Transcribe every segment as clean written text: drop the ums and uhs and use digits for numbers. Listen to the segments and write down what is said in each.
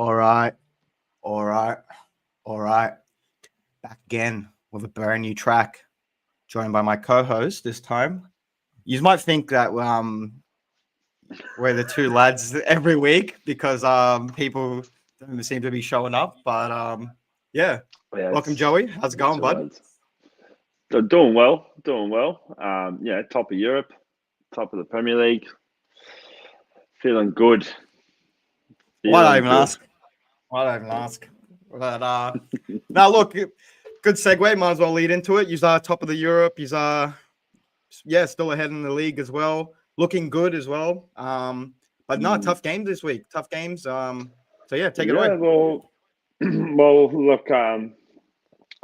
All right. Back again with a brand new track, joined by my co-host this time. You might think that we're the two lads every week because people don't seem to be showing up. But yeah. Welcome, Joey. How's it going, bud? Doing well. Top of Europe, top of the Premier League. Feeling good. Why don't I even ask? But now look, good segue. Might as well lead into it. He's top of the Europe. He's still ahead in the league as well. Looking good as well. But no, tough games this week. Tough games. So yeah, take it away. Look, I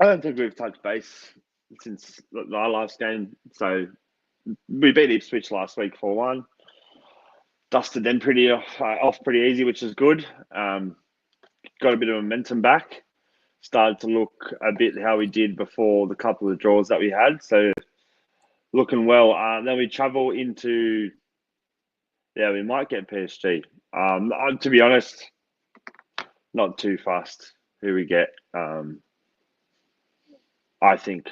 don't think we've touched base since our last game. So we beat Ipswich last week 4-1. Dusted them pretty off pretty easy, which is good. Got a bit of momentum back. Started to look a bit how we did before the couple of draws that we had. So looking well. Then we travel into, we might get PSG. To be honest, not too fast who we get. I think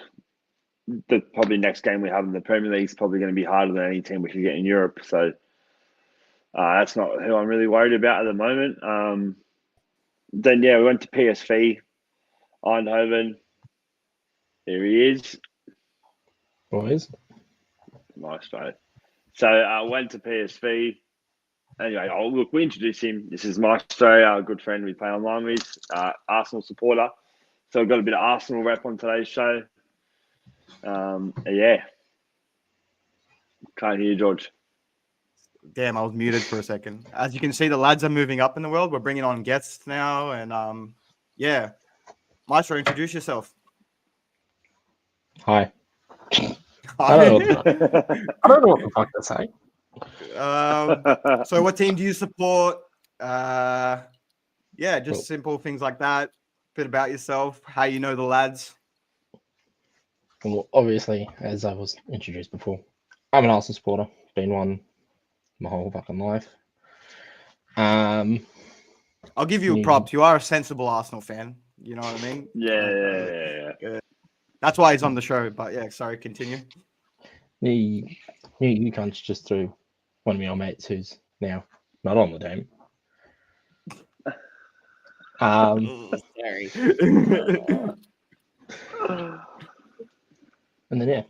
the probably next game we have in the Premier League is probably going to be harder than any team we could get in Europe. So that's not who I'm really worried about at the moment. Then, we went to PSV, Eindhoven. Here he is. Boys. Nice, mate. So I went to PSV. Anyway, we introduce him. This is Maestro, our good friend we play online with, Arsenal supporter. So we've got a bit of Arsenal rep on today's show. Can't hear you, George. Damn, I was muted for a second. As you can see, the lads are moving up in the world. We're bringing on guests now. And Maestro, introduce yourself. Hi. I don't know what the fuck to say. So what team do you support? Simple things like that. Bit about yourself, how you know the lads. Well, obviously, as I was introduced before, I'm an Arsenal supporter. Been one my whole fucking life. I'll give you props. You are a sensible Arsenal fan. You know what I mean? Yeah. That's why he's on the show. But sorry, continue. You can't just through one of my old mates who's now not on the team. Sorry. And then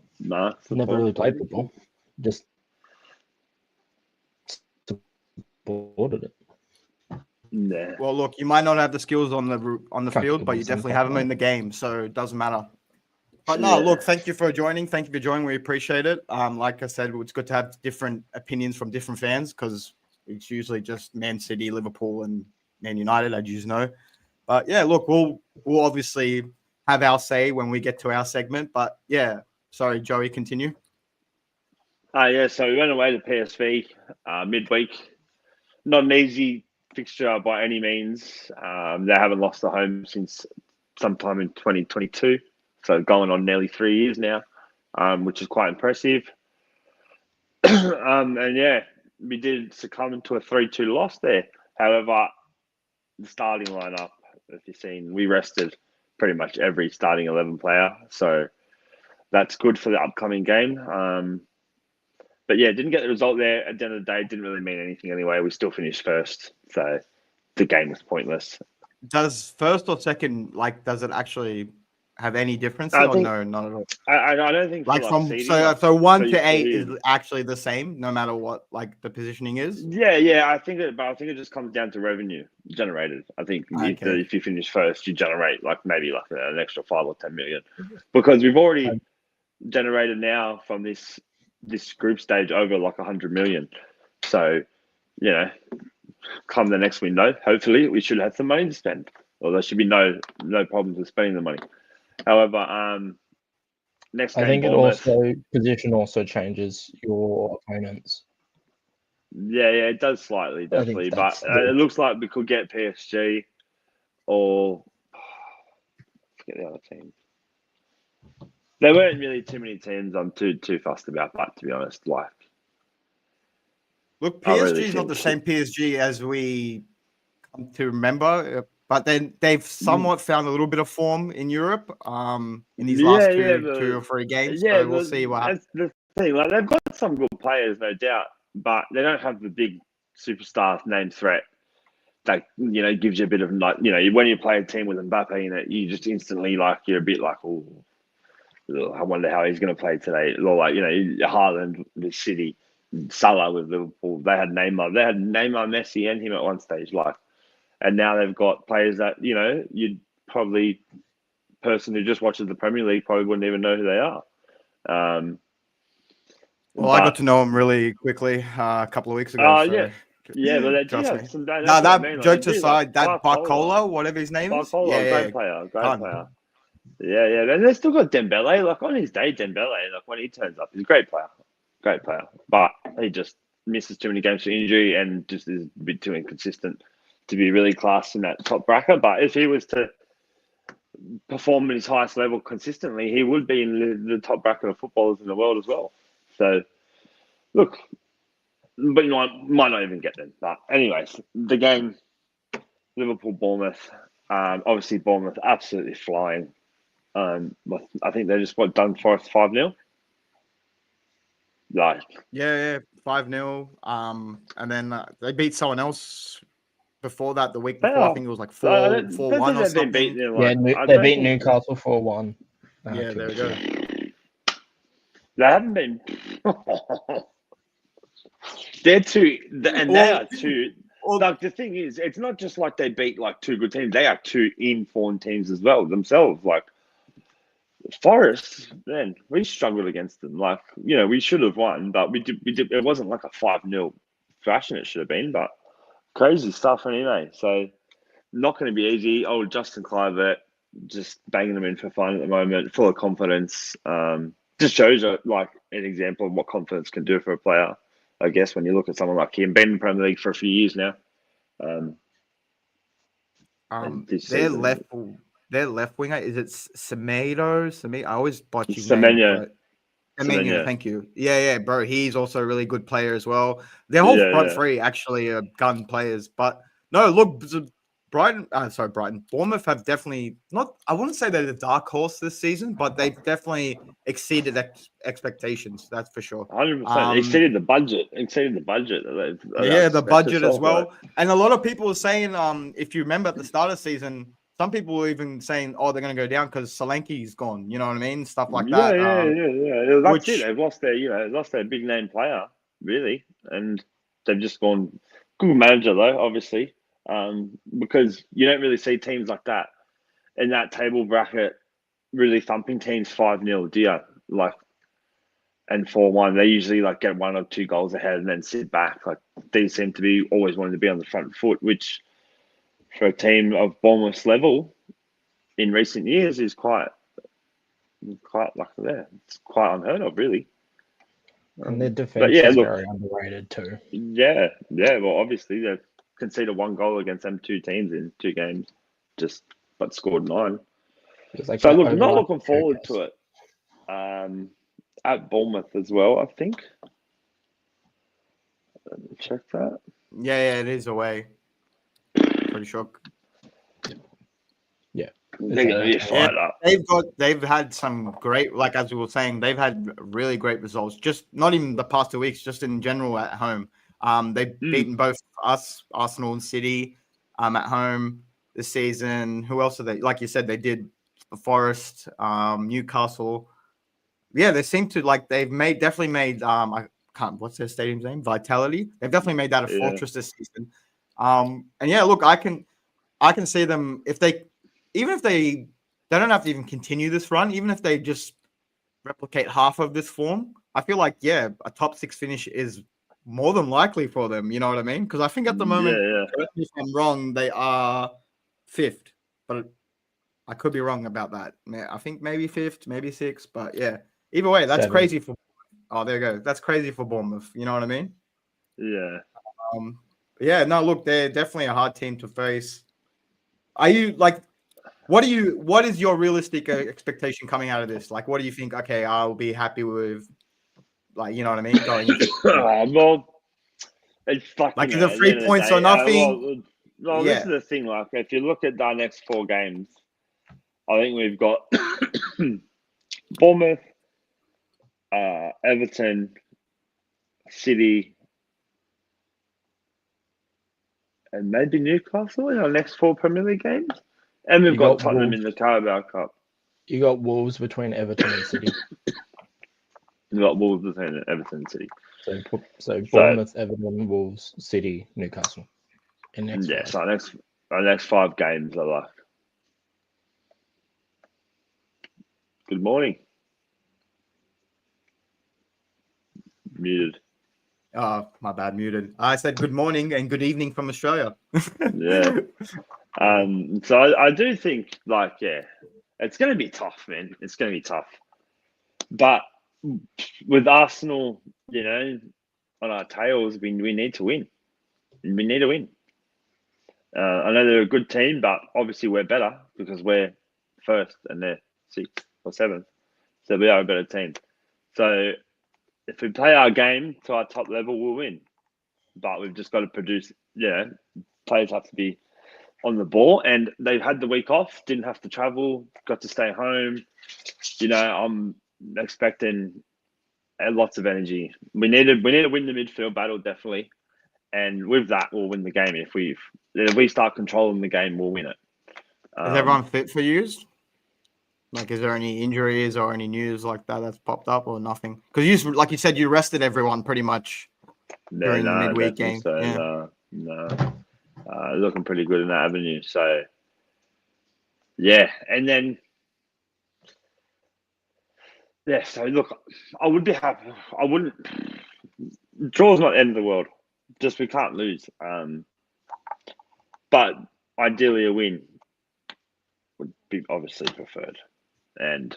never really played football. Just supported it. Yeah. Well, look, you might not have the skills on the field, but you definitely have them in the game, so it doesn't matter. But no, look, thank you for joining. We appreciate it. Like I said, it's good to have different opinions from different fans because it's usually just Man City, Liverpool, and Man United, as you know. But look, we'll obviously have our say when we get to our segment. But sorry, Joey, continue. So we went away to PSV midweek. Not an easy fixture by any means. They haven't lost at home since sometime in 2022. So going on nearly 3 years now, which is quite impressive. We did succumb to a 3-2 loss there. However, the starting lineup, if you've seen, we rested pretty much every starting 11 player. So that's good for the upcoming game. Didn't get the result there. At the end of the day, it didn't really mean anything anyway. We still finished first. So the game was pointless. Does first or second, does it actually have any difference? No, not at all. I don't think so 1 to 8 is actually the same, no matter what the positioning is. I think it just comes down to revenue generated. I think if you finish first, you generate maybe an extra 5 or 10 million, because we've already generated now from this group stage over 100 million. So come the next window, hopefully we should have some money to spend, or there should be no problems with spending the money. However, next game, I think position also changes your opponents. Yeah, it does slightly, definitely. But it looks like we could get PSG or forget the other team. There weren't really too many teams I'm too fussed about that, to be honest. Look, PSG is not the same PSG as we to remember. But then they've somewhat found a little bit of form in Europe in these last two or three games. So we'll see what happens. That's the thing. Like they've got some good players, no doubt, but they don't have the big superstar name threat that gives you a bit of like when you play a team with Mbappe in it, you just instantly like you're a bit like, oh, I wonder how he's going to play today. Or like Haaland with City, Salah with Liverpool. They had Neymar, Messi, and him at one stage. Like, and now they've got players that you'd probably person who just watches the Premier League probably wouldn't even know who they are. Well, I got to know him really quickly a couple of weeks ago. Oh, so. Yeah, but they do Trust have me. some. That jokes aside, that Barcola, whatever his name is, great player. Yeah. And they still got Dembele. Like on his day, Dembele, like when he turns up, he's a great player. But he just misses too many games for injury and just is a bit too inconsistent to be really classed in that top bracket. But if he was to perform at his highest level consistently, he would be in the top bracket of footballers in the world as well. So, look. But might not even get them. But anyways, the game, Liverpool-Bournemouth. Obviously, Bournemouth absolutely flying. I think they just done for us 5-0. Like 5-0. And then they beat someone else before that. The week before, I think it was like 4-1 or something. They beat Newcastle 4-1. Yeah, there we go. They haven't been. They're two, and they are two. Like the thing is, it's not just like they beat like two good teams. They are two informed teams as well themselves. Like Forest, man, we struggled against them. Like we should have won, but we did. It wasn't like a 5-0 thrashing. It should have been, but crazy stuff anyway. So not going to be easy. Oh, Justin Kluivert just banging them in for fun at the moment, full of confidence. Just shows like an example of what confidence can do for a player. I guess when you look at someone like him, been in the Premier League for a few years now. Their left winger, is it Semedo? I always botch his name. Semenyo, thank you. Yeah, bro. He's also a really good player as well. Their whole front three actually are gun players. But no, look, Bournemouth have definitely I wouldn't say they're the dark horse this season, but they've definitely exceeded expectations. That's for sure. 100%. Exceeded the budget. The budget as well. And a lot of people were saying, if you remember at the start of the season, some people were even saying, "Oh, they're going to go down because Solanke's gone." You know what I mean? Stuff like that. Yeah. That's it. They've lost their big name player, really, and they've just gone. Good manager though, obviously. Because you don't really see teams like that in that table bracket really thumping teams 5-0, do you? Like, and 4-1. They usually like get 1 or 2 goals ahead and then sit back. Like these seem to be always wanting to be on the front foot, which for a team of Bournemouth's level in recent years is quite like there. It's quite unheard of, really. And their defense is very underrated too. Yeah. Well, obviously they've conceded 1 goal against them 2 teams in 2 games, but scored 9. So look, not looking forward to it. At Bournemouth as well, I think. Let me check that. Yeah, it is away. Pretty sure. Yeah, they're going to be fired up. They've had some great, like as we were saying, they've had really great results. Just not even the past 2 weeks, just in general at home. They've beaten both us, Arsenal and City, at home this season. Who else are they? Like you said, they did Forest, Newcastle. Yeah, they seem to they've definitely made what's their stadium's name? Vitality. They've definitely made that a fortress this season. And yeah, look, I can see them if they don't have to even continue this run, even if they just replicate half of this form. I feel like a top 6 finish is more than likely for them. You know what I mean? Because I think at the moment, if I'm wrong, they are 5th, but I could be wrong about that. I think maybe 5th, maybe 6th, but yeah. Either way, that's 7. crazy for. Oh, there you go. That's crazy for Bournemouth. You know what I mean? Yeah. No, look, they're definitely a hard team to face. Are you what is your realistic expectation coming out of this? Like, what do you think? Okay, I'll be happy with, you know what I mean? Going into well, it's fucking. Is it 3 points or nothing? Well, this is the thing. Like, if you look at our next 4 games, I think we've got Bournemouth, Everton, City, and maybe Newcastle in our next 4 Premier League games. And we've got Tottenham in the Carabao Cup. You got Wolves between Everton and City. We've got Wolves between Everton and City. So Bournemouth, Everton, Wolves, City, Newcastle. So our next 5 games are like. Good morning. Muted. Oh, my bad, muted. I said good morning and good evening from Australia. Yeah. So I do think, like, it's going to be tough, man. It's going to be tough. But with Arsenal, on our tails, we need to win. We need to win. I know they're a good team, but obviously we're better because we're first and they're 6th or 7th. So we are a better team. So if we play our game to our top level, we'll win. But we've just got to produce, players have to be on the ball. And they've had the week off, didn't have to travel, got to stay home. I'm expecting lots of energy. We need to win the midfield battle, definitely. And with that, we'll win the game. If we start controlling the game, we'll win it. Is everyone fit for yous? Like, is there any injuries or any news like that that's popped up or nothing? Because like you said, you rested everyone pretty much during the midweek game. So, looking pretty good in that avenue. So, yeah. And then, so look, I would be happy. I wouldn't. Draw's not the end of the world. Just we can't lose. But ideally, a win would be obviously preferred. And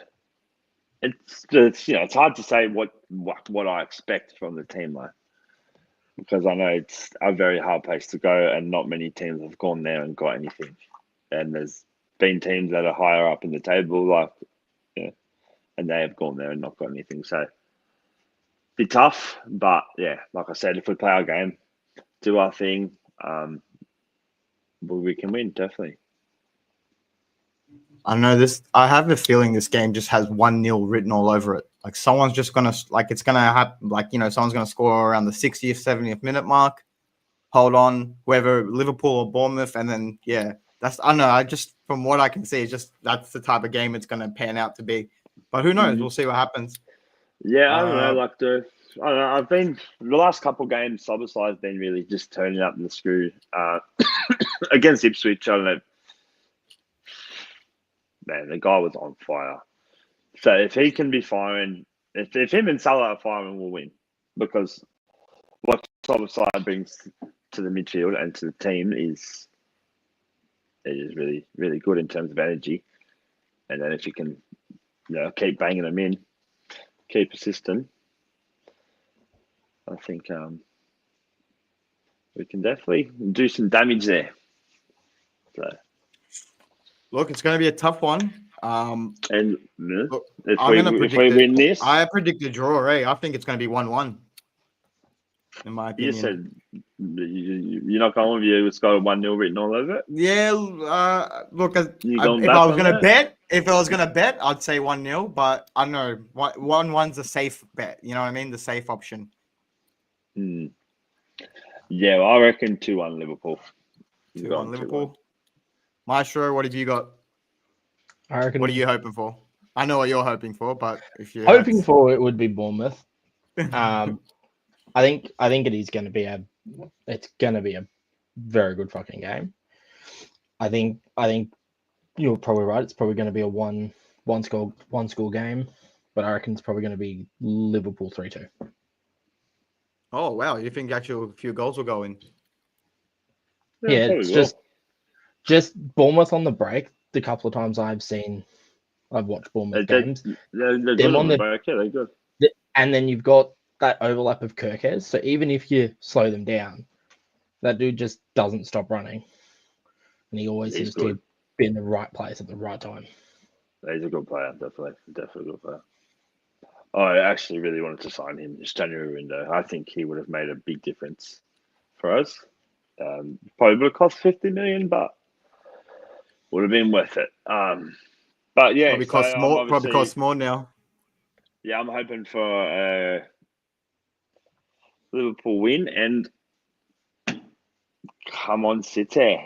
it's hard to say what I expect from the team, though, because I know it's a very hard place to go, and not many teams have gone there and got anything. And there's been teams that are higher up in the table, and they have gone there and not got anything. So be tough, but like I said, if we play our game, do our thing, we can win, definitely. I know this. I have a feeling this game just has 1-0 written all over it. Like someone's just gonna, it's gonna happen. Someone's gonna score around the 60th, 70th minute mark. Hold on, whether Liverpool or Bournemouth, and then that's. I don't know. I just, from what I can see, it's just that's the type of game it's gonna pan out to be. But who knows? We'll see what happens. Yeah, I don't know. I don't know. I've been the last couple of games. Szoboszlai's been really just turning up the screw against Ipswich. I don't know. Man, the guy was on fire. So if he can be firing, if him and Salah are firing, we'll win. Because what Szoboszlai brings to the midfield and to the team is really, really good in terms of energy. And then if you can, keep banging them in, keep assisting, I think we can definitely do some damage there. So. Look, it's going to be a tough one. And look, if we win this, I predict a draw. I think it's going to be 1-1. In my opinion, you said you're not going with you. It's got a 1-0 written all over it. Yeah. Look, if I was going to bet, I'd say 1-0. But I know 1-1's a safe bet. You know what I mean? The safe option. Yeah, well, I reckon 2-1 Liverpool. 2-1 Liverpool. 2-1. Maestro, what have you got? I reckon. What are you hoping for? I know what you're hoping for, but if you're hoping for, it would be Bournemouth. I think it is going to be a very good fucking game. I think you're probably right. It's probably going to be a one score game, but I reckon it's probably going to be Liverpool 3-2. Oh wow! You think actually a few goals will go in? Yeah, it's just Bournemouth on the break. The couple of times I've watched Bournemouth games. They're good on the break. Yeah, they're good. And then you've got that overlap of Kirkes. So even if you slow them down, that dude just doesn't stop running. And he always seems to be in the right place at the right time. He's a good player, definitely a good player. I actually really wanted to sign him this January window. I think he would have made a big difference for us. Probably would have cost 50 million, but would have been worth it. But yeah, Probably so costs I'm more. obviously, Probably costs more now. yeah, I'm hoping for Liverpool win and come on, City.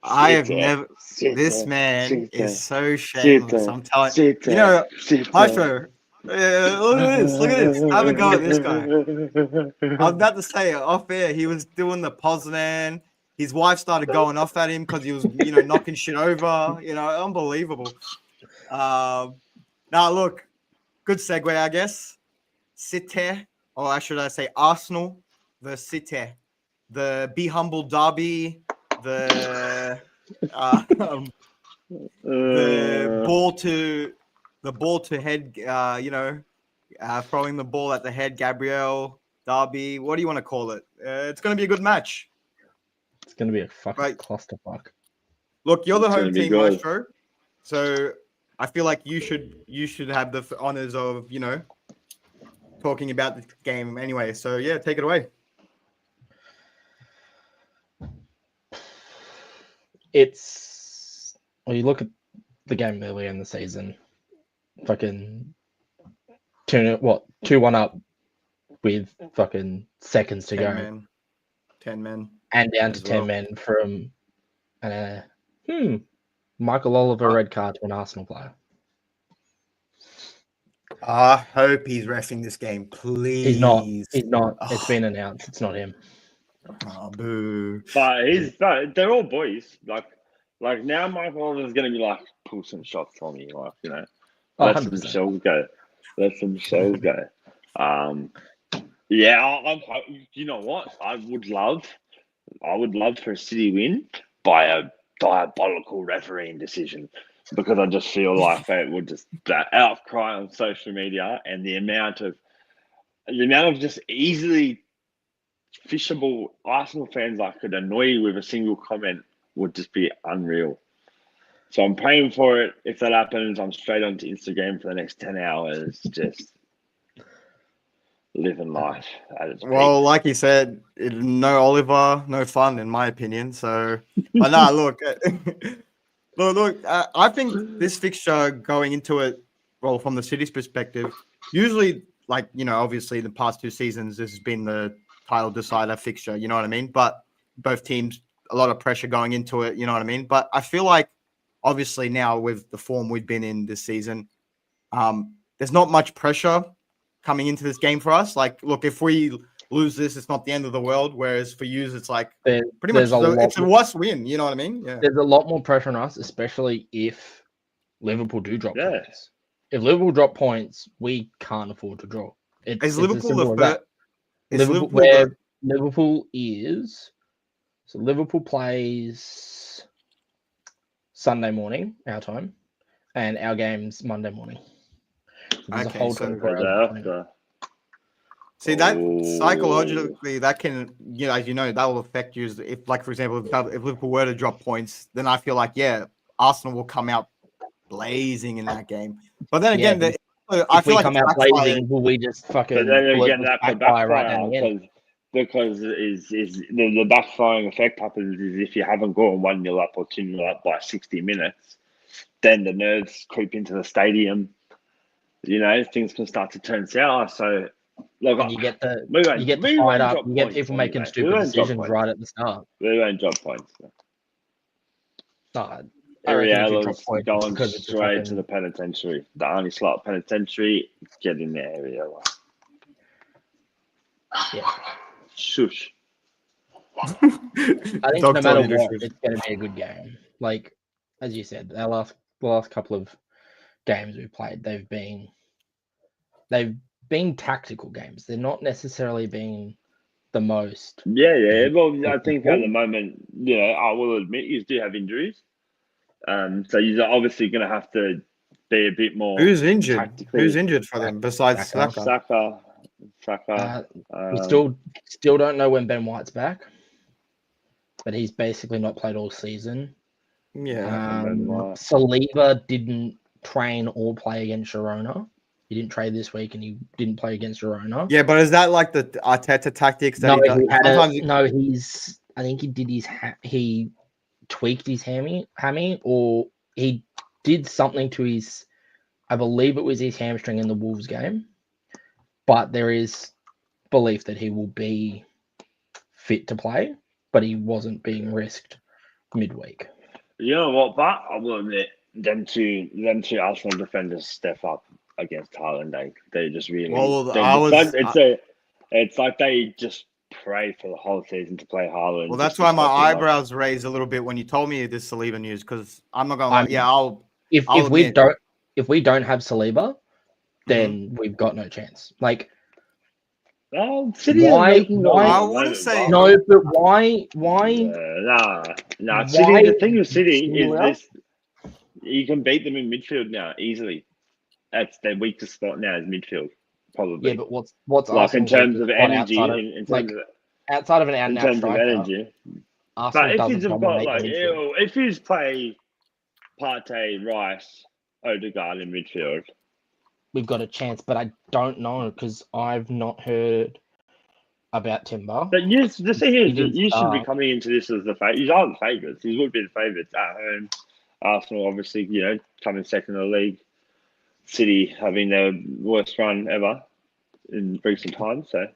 I have City. never. City. This man City. is so shameless. I'm telling you. City. You know, City. Maestro. Look at this. Look at this. Have a go at this guy. I was about to say off air, he was doing the Poznan. His wife started going off at him because he was, knocking shit over. Unbelievable. Now, look, good segue, I guess. City, or should I say Arsenal versus City. The Be Humble derby, the ball to head, throwing the ball at the head, Gabriel derby. What do you want to call it? It's going to be a good match. It's going to be a fucking Right. clusterfuck. Look, you're the It's home gonna be team, good. Maestro. So I feel like you should have the honors of, talking about the game anyway. So yeah, take it away. Well, you look at the game earlier in the season, fucking 2-1 up with fucking seconds to 10 go. men. 10 men. And down to as 10 well. men from Michael Oliver red card to an Arsenal player. I hope he's reffing this game, please. He's not. It's Oh. been announced. It's not him. Oh, boo. But they're all boys. Like now, Michael Oliver's going to be like, pull some shots for me, let some 100%. shells go. Let some shells go. Yeah, you know what? I would love for a City win by a diabolical refereeing decision, because I just feel like they would just that outcry on social media and the amount of just easily fishable Arsenal fans I could annoy you with a single comment would just be unreal. So I'm praying for it. If that happens, I'm straight onto Instagram for the next 10 hours, just living life at its Well, peak. like you said, no Oliver, no fun, in my opinion. So, but nah, look, I think this fixture going into it, well, from the City's perspective, usually, obviously the past 2 seasons, this has been the title decider fixture. You know what I mean? But both teams, a lot of pressure going into it. You know what I mean? But I feel like, obviously, now with the form we've been in this season, there's not much pressure coming into this game for us. Like, look, if we lose this, it's not the end of the world. Whereas for you, it's like pretty much it's a must win. You know what I mean? Yeah. There's a lot more pressure on us, especially if Liverpool do drop points. If Liverpool drop points, we can't afford to draw. Is Liverpool the first? Liverpool is. So Liverpool plays Sunday morning, our time, and our game's Monday morning. So there's a whole 24 hours. See, that psychologically, that can, as you know, that will affect you. If, like, for example, if Liverpool were to drop points, then I feel like, yeah, Arsenal will come out blazing in that game. But then again, I feel like come out blazing, will we just fucking? But then again, that could backfire because the backfiring effect happens is if you haven't gone 1-0 up or 2-0 up by 60 minutes, then the nerves creep into the stadium. Things can start to turn sour. So, look, and you get tied up. You get people making stupid decisions right at the start. We won't drop points. Ariela's going straight to the penitentiary. The only slot penitentiary. Get in there, Ariela. Yeah. Shush. I think no matter what, it's going to be a good game. Like, as you said, the last couple of games we've played, they've been tactical games. They're not necessarily being the most. Yeah. Well, I think at the moment, I will admit you do have injuries. So you're obviously going to have to be a bit more. Who's injured? Who's injured for them besides Saka? We still don't know when Ben White's back, but he's basically not played all season. Yeah. Saliba didn't train or play against Girona. He didn't trade this week, and he didn't play against Girona. Yeah, but is that like the Arteta tactics that No, he does? he had Sometimes he's. I think he did his. He tweaked his hammy, or he did something to his. I believe it was his hamstring in the Wolves game, but there is belief that he will be fit to play, but he wasn't being risked midweek. You know what, but I will admit them two Arsenal defenders step up against Haaland. They just really. Well, it's like they just pray for the whole season to play Haaland. Well, that's why my eyebrows raised a little bit when you told me this Saliba news, because I'm not gonna. If we don't have Saliba, then we've got no chance. Like, City I wouldn't say no, but why? Nah. City. The thing with City is this: you can beat them in midfield now easily. That's their weakest spot now is midfield, probably. Yeah, but what's like in terms of energy, outside of an out and out striker, energy. Arsenal but if doesn't dominate like, midfield. if you play Partey, Rice, Odegaard in midfield, we've got a chance, but I don't know because I've not heard about Timber. But you should be coming into this as the favourites. You are the favourites. You would be the favourites at home. Arsenal, obviously, coming second in the league. City having their worst run ever in recent times. So,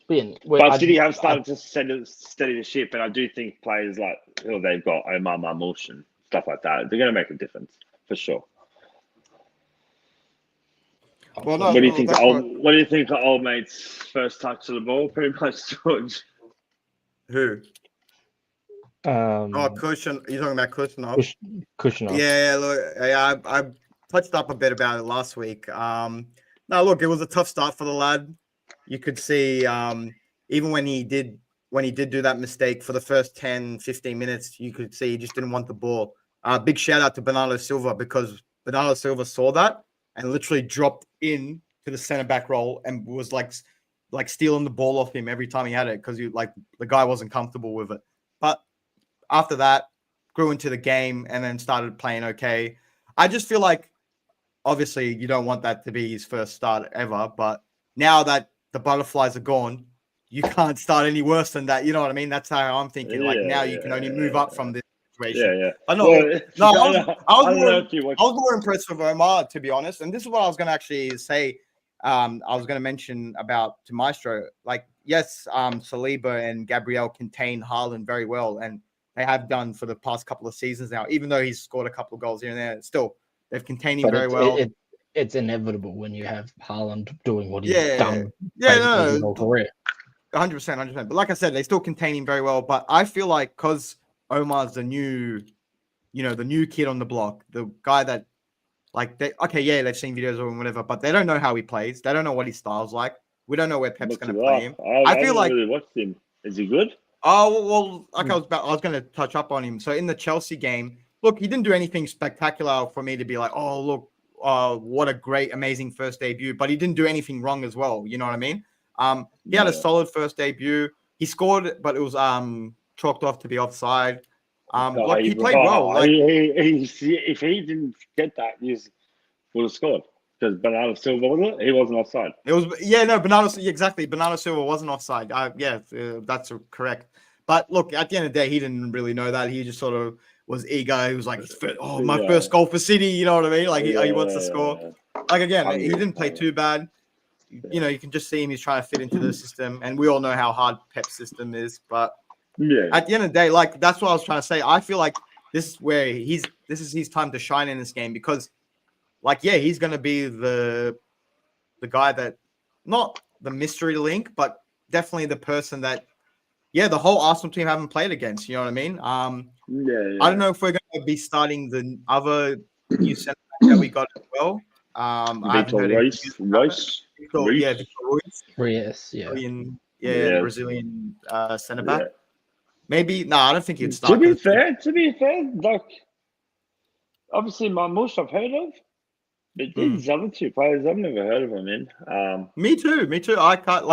but City have started to steady the ship, and I do think players like who they've got, Omar Marmoush and stuff like that, they're going to make a difference for sure. Well, what do you think? What do you think of old mate's first touch of the ball? Pretty much, George. Who? Cushion. You're talking about Kushner? Kushner. Yeah. Look, I touched up a bit about it last week. No, look, it was a tough start for the lad. You could see, even when he did do that mistake for the first 10, 15 minutes, you could see he just didn't want the ball. Big shout out to Bernardo Silva, because Bernardo Silva saw that and literally dropped in to the center back role and was like stealing the ball off him every time he had it, because the guy wasn't comfortable with it. But after that, grew into the game and then started playing okay. I just feel like, obviously, you don't want that to be his first start ever, but now that the butterflies are gone, you can't start any worse than that. You know what I mean? That's how I'm thinking. Now you can only move up from this situation. Yeah. I was more impressed with Omar, to be honest. And this is what I was going to actually say. I was going to mention about to Maestro. Like, yes, Saliba and Gabriel contain Haaland very well, and they have done for the past couple of seasons now. Even though he's scored a couple of goals here and there, still they've contained him very well. It's inevitable when you have Haaland doing what he's done. Yeah, his whole career. 100%. But like I said, they still contain him very well. But I feel like because Omar's the new kid on the block, the guy that, they've seen videos or whatever, but they don't know how he plays. They don't know what his style's like. We don't know where Pep's going to play him. I feel like really watched him. Is he good? Oh, well, I was going to touch up on him. So in the Chelsea game, look, he didn't do anything spectacular for me to be like, oh, look, what a great, amazing first debut. But he didn't do anything wrong as well. You know what I mean? He had a solid first debut. He scored, but it was chalked off to be offside. He played well. If he didn't get that, he would have scored. Because Bernardo Silva, wasn't it? He wasn't offside. Exactly. Bernardo Silva wasn't offside. That's correct. But look, at the end of the day, he didn't really know that. He just sort of was eager. He was like, my first goal for City. You know what I mean? Like he wants to score. Like again, he didn't play too bad. You can just see him. He's trying to fit into the system, and we all know how hard Pep's system is. But at the end of the day, that's what I was trying to say. I feel like this is where this is his time to shine in this game, because, he's going to be the guy that, not the mystery link, but definitely the person that, the whole Arsenal team haven't played against. You know what I mean? I don't know if we're going to be starting the other new center that we got as well. Victor Ruiz. Brazilian center back. Maybe I don't think he'd start. To be fair, obviously Marmoush I've heard of, but these other two players I've never heard of them in. Me too. I can't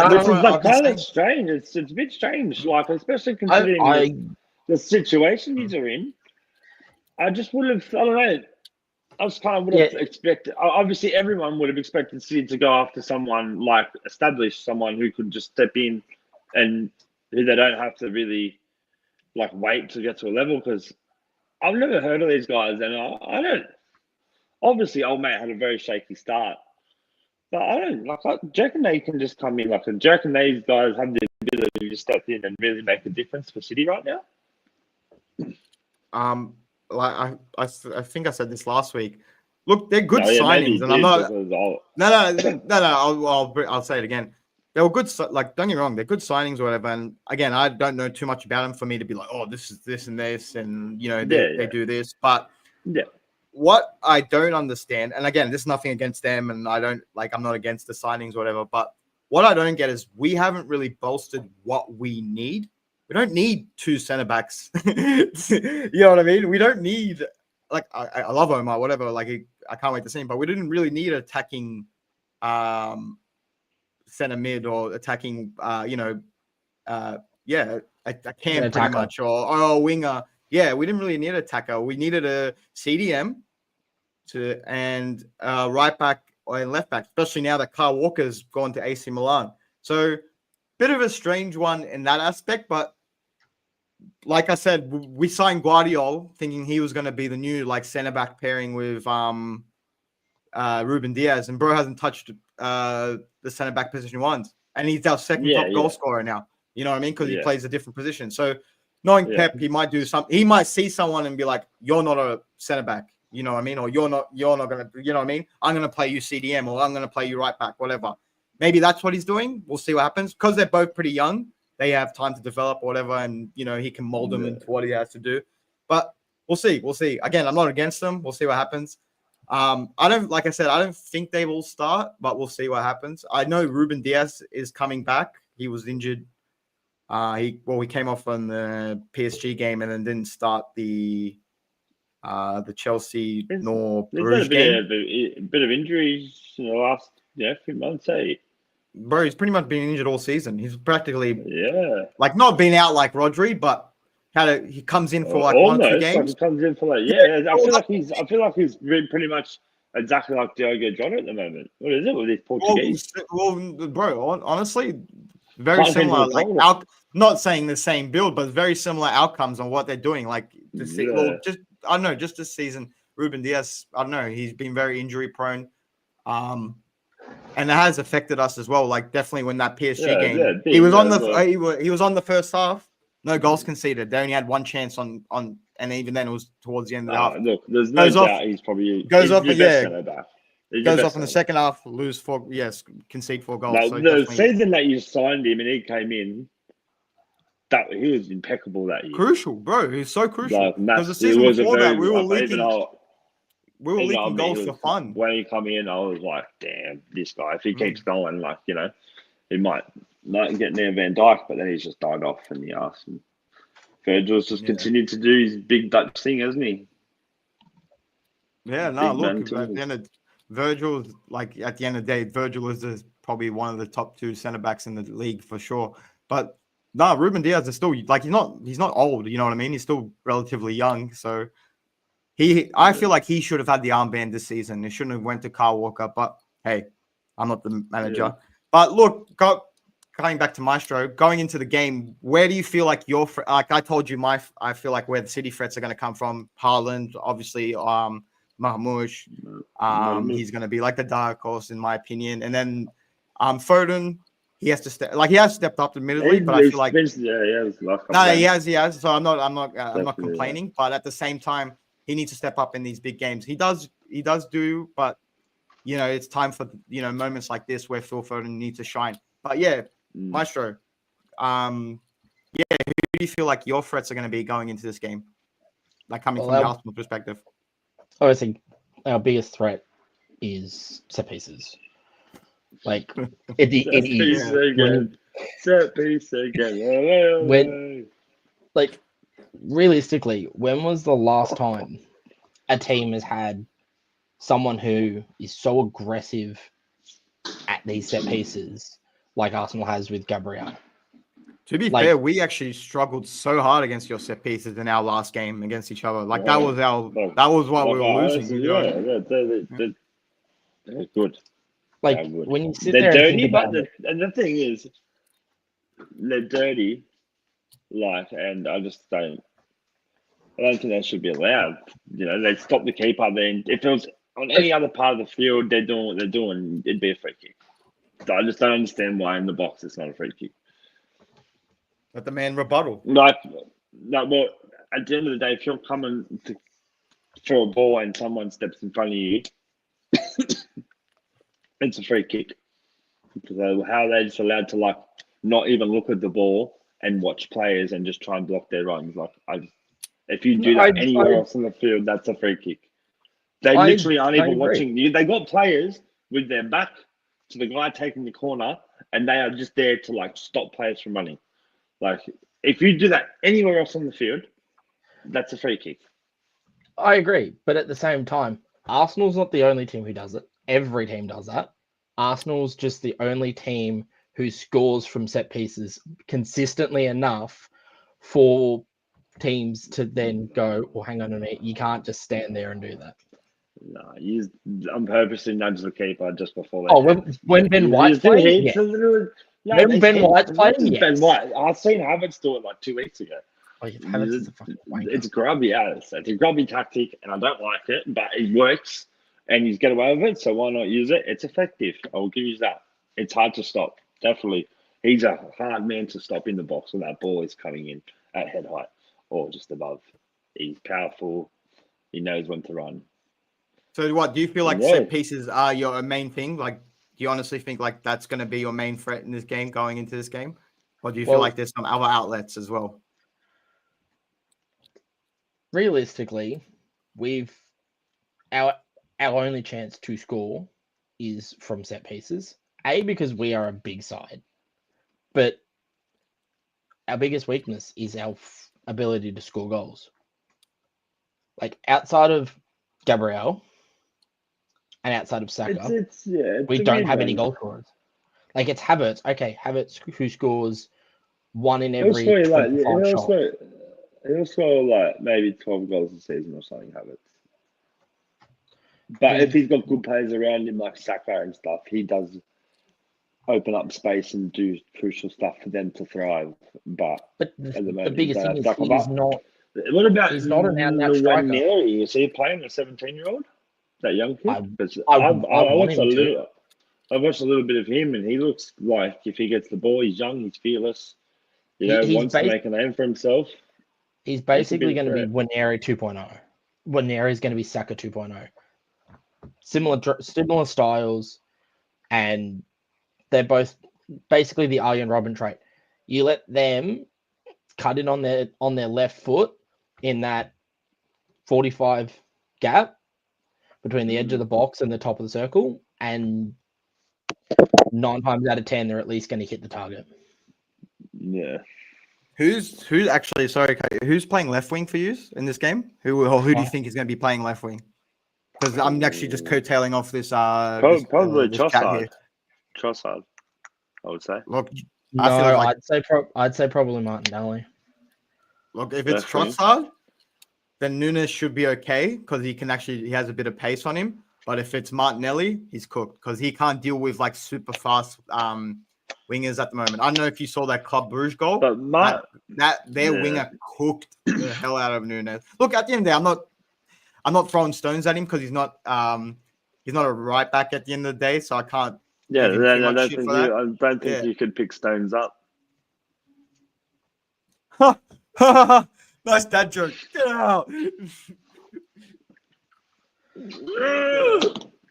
that's strange. It's a bit strange, especially considering the situation he's in. I just would have. I don't know. I just kind of would have expected. Obviously, everyone would have expected City to go after someone like established, someone who could just step in, and who they don't have to really like wait to get to a level. Because I've never heard of these guys, and I don't. Obviously, old mate had a very shaky start, but I don't like. Do you reckon they can just come in? Like, do you reckon these guys have the ability to step in and really make a difference for City right now? Like I think I said this last week. Look, they're good signings, and I'm not. No. I'll say it again. They were good. Like, don't get me wrong, they're good signings or whatever. And again, I don't know too much about them for me to be like, oh, this is this and this, and they do this. But what I don't understand, and again, this is nothing against them, and I'm not against the signings or whatever. But what I don't get is we haven't really bolstered what we need. We don't need two centre backs. You know what I mean? We don't need, like, I love Omar, whatever. Like, I can't wait to see him, but we didn't really need attacking centre mid or attacking, a cam pretty much, or a winger. Yeah, we didn't really need an attacker. We needed a CDM and right back or left back, especially now that Kyle Walker's gone to AC Milan. So, bit of a strange one in that aspect, but like I said, we signed Guardiola thinking he was going to be the new centre back pairing with Ruben Diaz, and bro hasn't touched the centre back position once, and he's our second top goal scorer now. You know what I mean? Because he plays a different position. So knowing Pep, he might do something. He might see someone and be like, "You're not a centre back." You know what I mean? Or you're not gonna. You know what I mean? I'm gonna play you CDM, or I'm gonna play you right back, whatever. Maybe that's what he's doing. We'll see what happens because they're both pretty young. They have time to develop or whatever, and he can mold them into what he has to do. But we'll see. We'll see. Again, I'm not against them. We'll see what happens. I don't think they will start, but we'll see what happens. I know Ruben Diaz is coming back. He was injured. He came off on the PSG game and then didn't start the Chelsea nor Bruges game. A bit of injuries in the last few months, eh? Bro, he's pretty much been injured all season. He's practically not been out like Rodri, but he comes in for one or two games. He comes in for I feel like he's pretty much exactly like Diogo Jota at the moment. What is it with these Portuguese? Well, bro, honestly, very similar. Not saying the same build, but very similar outcomes on what they're doing. Just this season, Ruben Diaz. I don't know. He's been very injury prone. And it has affected us as well. Definitely when that PSG game, he was on the first half. No goals conceded. They only had one chance on, and even then it was towards the end of the half. Look, there's no doubt he's probably goes off in the second half, concede 4 goals. No, the season that you signed him and he came in, he was impeccable that year. Crucial, bro. He's so crucial. Because the season before that, we were leaking goals for fun. When he come in, I was like, damn, this guy, if he keeps going, he might get near Van Dijk, but then he's just died off in the arse. And Virgil's just continued to do his big Dutch thing, hasn't he? Yeah, no, look, at the end of Virgil, at the end of the day, Virgil is probably one of the top 2 centre-backs in the league for sure. But no, Ruben Diaz is still, he's not old, you know what I mean? He's still relatively young, so... I feel like he should have had the armband this season. He shouldn't have went to Kyle Walker. But hey, I'm not the manager. Yeah. But look, going back to Maestro, going into the game, where do you feel like I told you, I feel like where the City threats are going to come from. Haaland, obviously, Marmoush. He's going to be like the dark horse in my opinion. And then Foden, he has to he has stepped up admittedly, but I feel like he has. So I'm not complaining, but at the same time, he needs to step up in these big games. He does do, but it's time for moments like this where Phil Foden needs to shine. But Maestro, who do you feel like your threats are going to be going into this game? Coming from the Arsenal perspective. I think our biggest threat is set pieces. It is set piece again. Realistically, when was the last time a team has had someone who is so aggressive at these set pieces like Arsenal has with Gabriel? To be Like- fair, we actually struggled so hard against your set pieces in our last game against each other. Like Yeah. that was what we were losing. Honestly, You know? they're good. Like They're good. when you sit They're there and dirty, think but about it, and the thing is, they're dirty. Like, and I don't think that should be allowed. You know, they stop the keeper. Then if it was on any other part of the field, they're doing what they're doing, it'd be a free kick. So I just don't understand why in the box it's not a free kick. But the man rebuttal. Well, at the end of the day, if you're coming to throw a ball and someone steps in front of you, it's a free kick. Because how are they just allowed to like not even look at the ball and watch players and just try and block their runs? Like, if you do that anywhere else on the field, that's a free kick. They literally aren't even watching you. They got players with their back to the guy taking the corner, and they are just there to like stop players from running. Like, if you do that anywhere else on the field, that's a free kick. I agree, but at the same time, Arsenal's not the only team who does it. Every team does that. Arsenal's just the only team who scores from set pieces consistently enough for teams to then go, well, hang on a minute, you can't just stand there and do that. No, he's on purposely nudge the keeper just before. Oh, when Ben White's playing, yeah. When Ben White's playing, yes. Ben White. I've seen Havertz do it like 2 weeks ago. Oh, Havertz is a fucking wanker. It's grubby, it's a grubby tactic, and I don't like it, but it works, and he's get away with it, so why not use it? It's effective. I'll give you that. It's hard to stop, definitely. He's a hard man to stop in the box when that ball is coming in at head height or just above. He's powerful. He knows when to run. So what, do you feel like set pieces are your main thing? Like, do you honestly think like that's going to be your main threat in this game going into this game? Or do you feel like there's some other outlets as well? Realistically, our only chance to score is from set pieces. Because we are a big side, but our biggest weakness is our ability to score goals. Like outside of Gabriel and outside of Saka, we don't have any goal scorers. Like it's Havertz. Okay, Havertz who scores one in every 25 shots. He'll score like maybe 12 goals a season or something, Havertz. But if he's got good players around him like Saka and stuff, he does open up space and do crucial stuff for them to thrive. But at the moment, the biggest thing is he's not. What about he's not an out-and-out striker? Is he playing a 17-year-old? That young kid? I watched a little bit of him, and he looks like if he gets the ball, he's young, he's fearless. Wants to make a name for himself. He's basically going to be Waneri 2.0. Waneri is going to be Saka 2.0. Similar styles, and they're both basically the Arjen Robben trait. You let them cut in on their left foot in that 45 gap between the edge of the box and the top of the circle, and 9 times out of 10 they're at least going to hit the target. Yeah. Who's playing left wing for you in this game? Who do you think is going to be playing left wing? Because I'm actually just coattailing off this. Probably Trossard, I would say. Look, I'd say probably Martinelli. Look, if it's Trossard, then Nunes should be okay because he has a bit of pace on him. But if it's Martinelli, he's cooked because he can't deal with like super fast wingers at the moment. I don't know if you saw that Club Brugge goal, but their winger cooked the hell out of Nunes. Look, at the end of the day, I'm not throwing stones at him because he's not a right back at the end of the day, so I can't. Yeah, I don't think you could pick stones up. Nice dad joke. Get out.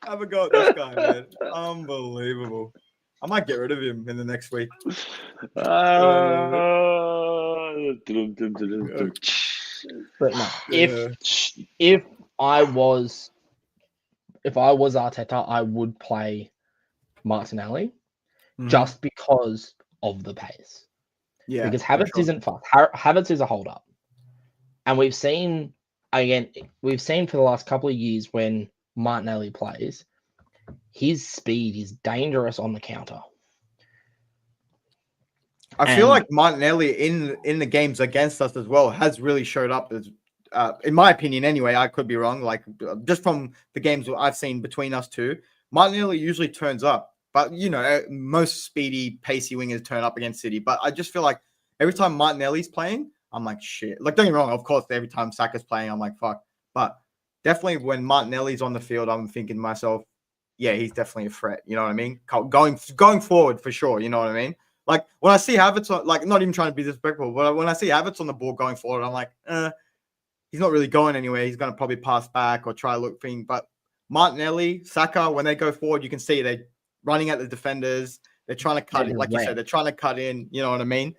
Have a go at this guy, man. Unbelievable. I might get rid of him in the next week. But no, if I was Arteta, I would play Martinelli just because of the pace. Yeah, because Havertz isn't fast. Havertz is a hold up, and we've seen for the last couple of years when Martinelli plays, his speed is dangerous on the counter. I feel like Martinelli in the games against us as well has really showed up as, in my opinion, anyway. I could be wrong. Like just from the games I've seen between us two, Martinelli usually turns up. But most speedy, pacey wingers turn up against City. But I just feel like every time Martinelli's playing, I'm like shit. Like don't get me wrong. Of course, every time Saka's playing, I'm like fuck. But definitely when Martinelli's on the field, I'm thinking to myself, yeah, he's definitely a threat. You know what I mean? Going forward for sure. You know what I mean? Like when I see Havertz, like not even trying to be disrespectful, but when I see Havertz on the ball going forward, I'm like, he's not really going anywhere. He's going to probably pass back or try to look thing. But Martinelli, Saka, when they go forward, you can see they're running at the defenders. They're trying to cut it, like you said. They're trying to cut in. You know what I mean?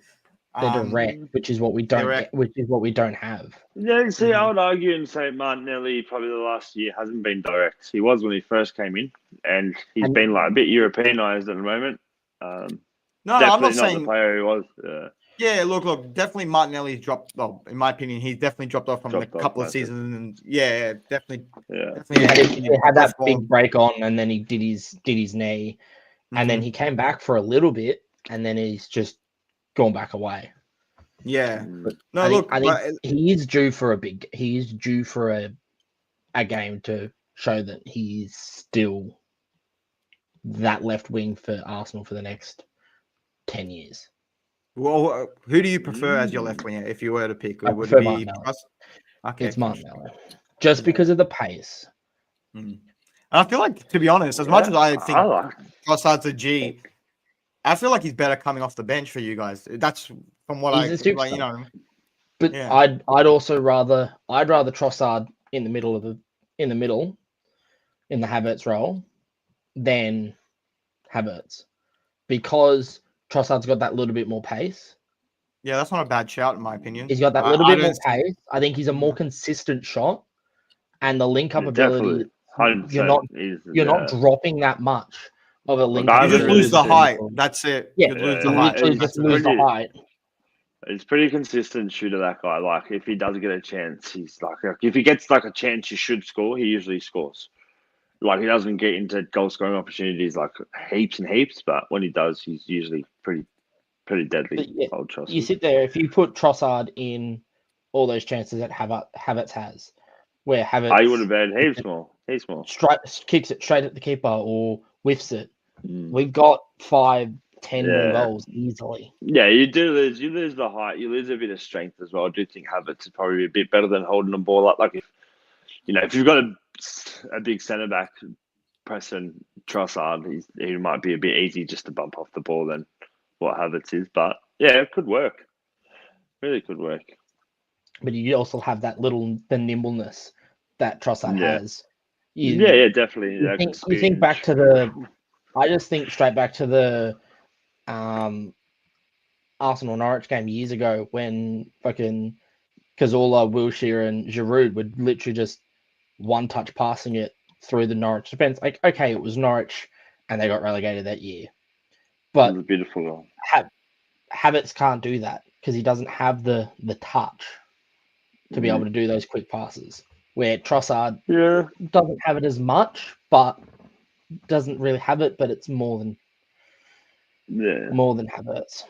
They're direct, which is what we don't have. Yeah, see, I would argue and say Martinelli probably the last year hasn't been direct. He was when he first came in, and he's been like a bit Europeanized at the moment. No, I'm not saying the player he was. Yeah, look, definitely Martinelli's dropped. Well, in my opinion, he's definitely dropped off from a couple of seasons, and definitely. He had that big break on, and then he did his knee, and then he came back for a little bit, and then he's just gone back away. Yeah, but I think he is due for a game to show that he's still that left wing for Arsenal for the next 10 years. Well, who do you prefer as your left winger if you were to pick? Would it be Okay, it's Martinelli. Just because of the pace. And I feel like, to be honest, as much as I think Trossard's a G, I feel like he's better coming off the bench for you guys. That's from what But I'd rather Trossard in the middle in the Havertz role than Havertz, because Trossard's got that little bit more pace. Yeah, that's not a bad shout in my opinion. He's got that little bit more pace. I think he's a more consistent shot, and the link-up ability. You're not dropping that much of a link. You just lose the height. That's it. Yeah, you lose the height. Just lose the height. It's pretty consistent shooter, that guy. Like if he does get a chance, he's like if he gets like a chance, he should score. He usually scores. Like he doesn't get into goal scoring opportunities like heaps and heaps, but when he does, he's usually pretty deadly. Yeah, old Trossard. You sit there, if you put Trossard in all those chances that Havertz has, where Havertz, I would have had heaps more. Kicks it straight at the keeper or whiffs it. We've got 5-10 more goals easily. Yeah, you lose the height, you lose a bit of strength as well. I do think Havertz is probably a bit better than holding the ball up. Like if you've got a big centre back pressing Trossard, he might be a bit easy just to bump off the ball than what Havertz is. But yeah, it could work. Really could work. But you also have the nimbleness that Trossard has. Definitely. You think back to I just think straight back to the Arsenal Norwich game years ago when fucking Cazorla, Wilshere, and Giroud would literally just one-touch passing it through the Norwich defense. Like, okay, it was Norwich, and they got relegated that year. But it was beautiful. Havertz can't do that because he doesn't have the touch to be able to do those quick passes. Where Trossard doesn't have it as much, but doesn't really have it, but it's more than Havertz.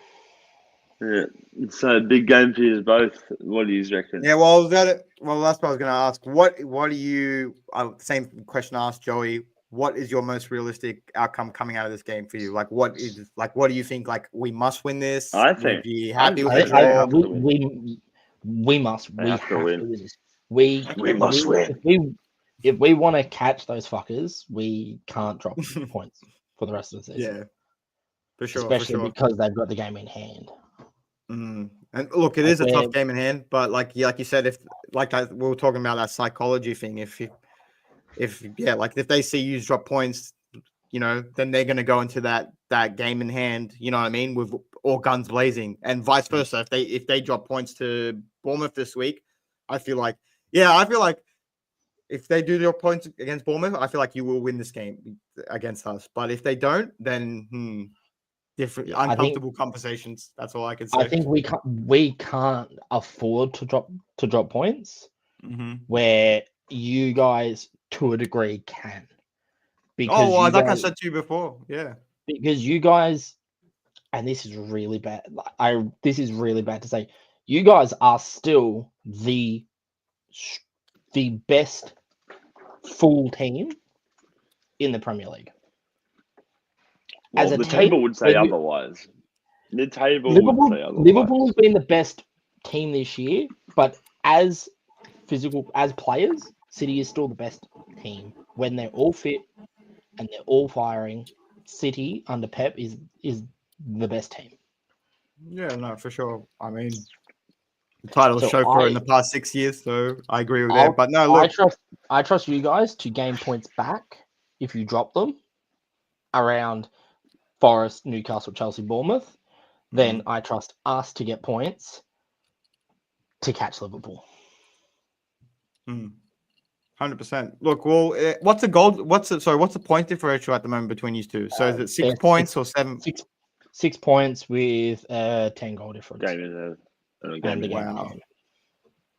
Yeah, so big game for you both. What do you reckon? Yeah, well, that's what I was going to ask. What do you? Same question I asked Joey. What is your most realistic outcome coming out of this game for you? Like, what do you think? Like, we must win this. I think. Be happy with it. We must. We have to win this. We must win. If we want to catch those fuckers, we can't drop points for the rest of the season. Yeah, for sure. Especially because they've got the game in hand. And look, it is a tough game in hand, but like you said, we were talking about that psychology thing. If they see you drop points, then they're going to go into that game in hand. You know what I mean? With all guns blazing, and vice versa. If they drop points to Bournemouth this week, I feel like if they do their points against Bournemouth, I feel like you will win this game against us. But if they don't, then different uncomfortable conversations. That's all I can say. I think we can't afford to drop points where you guys to a degree can. Because like I said to you before, yeah. Because you guys and this is really bad. This is really bad to say. You guys are still the best full team in the Premier League. Well, the table would say otherwise. The table would say otherwise. Liverpool has been the best team this year, but as players, City is still the best team when they're all fit and they're all firing. City under Pep is the best team. Yeah, no, for sure. I mean, the title's show for in the past 6 years, so I agree with that. But no, look, I trust you guys to gain points back if you drop them around Forest, Newcastle, Chelsea, Bournemouth. Then I trust us to get points to catch Liverpool. 100%. Look, well, what's the point differential at the moment between these two? So is it 6 points or 7? 6 points with 10 goal difference.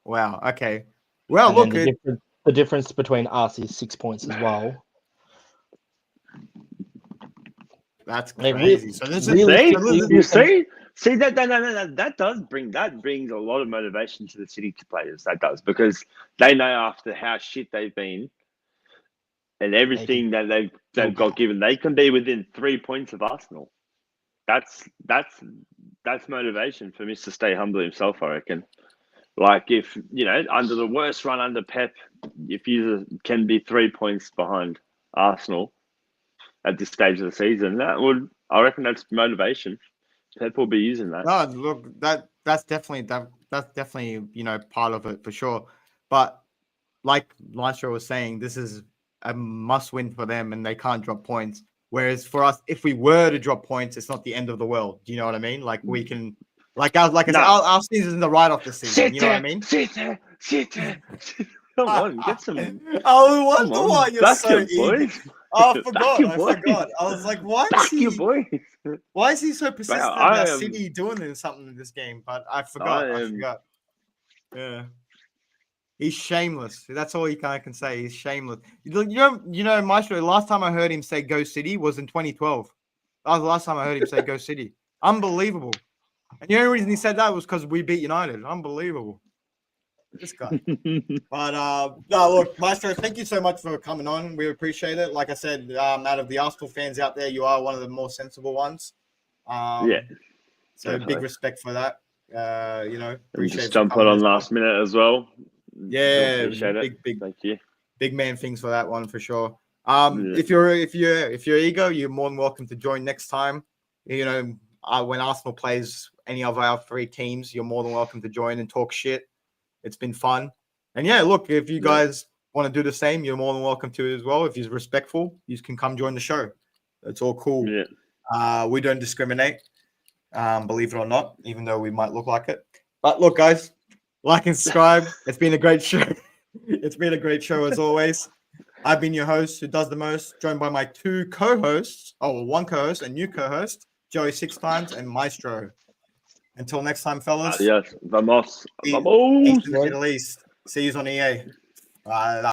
Wow. Okay. Well, and look, the difference between us is 6 points as well. That's crazy. So this See that brings a lot of motivation to the City players. That does, because they know after how shit they've been and everything that they've got given, they can be within 3 points of Arsenal. That's motivation for Mr. to stay humble himself, I reckon. Like, if under the worst run under Pep, if you can be 3 points behind Arsenal at this stage of the season, I reckon that's motivation. Pep will be using that. No, look, that's definitely part of it for sure. But like Maestro was saying, this is a must-win for them, and they can't drop points. Whereas for us, if we were to drop points, it's not the end of the world. Do you know what I mean? Like, we can, our season is the write-off this season. You know what I mean? Sit there. Come on, get some. I wonder why you're so eager. Oh, I forgot. I was like, why is he so persistent that City doing something in this game? But I forgot. Yeah. He's shameless. That's all you can say. He's shameless. You know, Maestro, the last time I heard him say "Go City" was in 2012. That was the last time I heard him say "Go City." Unbelievable. And the only reason he said that was because we beat United. Unbelievable. This guy. But no, look, Maestro, thank you so much for coming on. We appreciate it. Like I said, out of the Arsenal fans out there, you are one of the more sensible ones. So definitely. Big respect for that. Appreciate just jump on last minute as well. Yeah, appreciate it. Big, thank you. Big man things for that one for sure. If you're eager, you're more than welcome to join next time. When Arsenal plays any of our 3 teams, you're more than welcome to join and talk shit. It's been fun. And yeah, look, if you guys want to do the same, you're more than welcome to as well. If you're respectful, you can come join the show. It's all cool. Yeah. We don't discriminate, believe it or not, even though we might look like it. But look, guys, like and subscribe. It's been a great show. It's been a great show as always. I've been your host, who does the most, joined by my 2 co-hosts. one co-host, a new co-host, Joey 6 times, and Maestro. Until next time, fellas. Yes, vamos. East to the Middle East. See you on EA.